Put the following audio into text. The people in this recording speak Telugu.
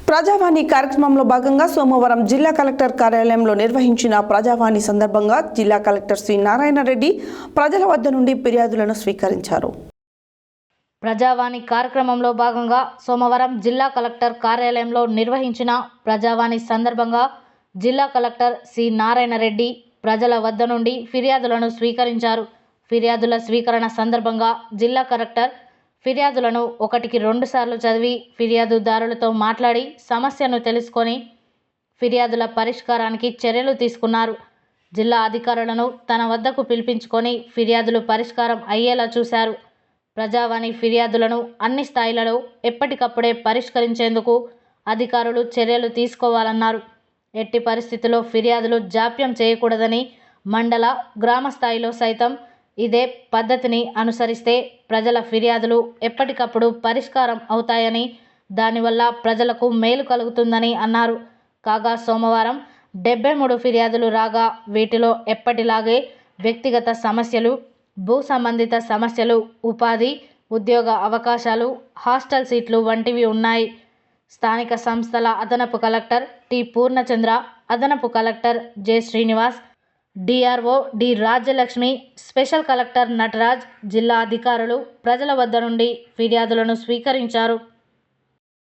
ప్రజావాణి కార్యక్రమంలో భాగంగా సోమవారం జిల్లా కలెక్టర్ కార్యాలయంలో నిర్వహించిన ప్రజావాణి సందర్భంగా జిల్లా కలెక్టర్ శ్రీ నారాయణ రెడ్డి ప్రజల వద్ద నుండి ఫిర్యాదులను స్వీకరించారు. ప్రజావాణి కార్యక్రమంలో భాగంగా సోమవారం జిల్లా కలెక్టర్ కార్యాలయంలో నిర్వహించిన ప్రజావాణి సందర్భంగా జిల్లా కలెక్టర్ సి నారాయణ రెడ్డి ప్రజల వద్ద నుండి ఫిర్యాదులను స్వీకరించారు. ఫిర్యాదుల స్వీకరణ సందర్భంగా జిల్లా కలెక్టర్ ఫిర్యాదులను 1కి 2 సార్లు చదివి ఫిర్యాదుదారులతో మాట్లాడి సమస్యను తెలుసుకొని ఫిర్యాదుల పరిష్కారానికి చర్యలు తీసుకున్నారు. జిల్లా అధికారులను తన వద్దకు పిలిపించుకొని ఫిర్యాదులు పరిష్కారం అయ్యేలా చూశారు. ప్రజావాణి ఫిర్యాదులను అన్ని స్థాయిలలో ఎప్పటికప్పుడే పరిష్కరించేందుకు అధికారులు చర్యలు తీసుకోవాలన్నారు. ఎట్టి పరిస్థితుల్లో ఫిర్యాదులు జాప్యం చేయకూడదని, మండల, గ్రామ స్థాయిలో సైతం ఇదే పద్ధతిని అనుసరిస్తే ప్రజల ఫిర్యాదులు ఎప్పటికప్పుడు పరిష్కారం అవుతాయని, దానివల్ల ప్రజలకు మేలు కలుగుతుందని అన్నారు. కాగా సోమవారం 73 ఫిర్యాదులు రాగా వీటిలో ఎప్పటిలాగే వ్యక్తిగత సమస్యలు, భూ సంబంధిత సమస్యలు, ఉపాధి, ఉద్యోగ అవకాశాలు, హాస్టల్ సీట్లు వంటివి ఉన్నాయి. స్థానిక సంస్థల అదనపు కలెక్టర్ టి పూర్ణచంద్ర, అదనపు collector J Srinivas, DRO D Rajyalakshmi, special collector Nataraj, జిల్లా అధికారులు ప్రజల వద్ద నుండి ఫిర్యాదులను స్వీకరించారు.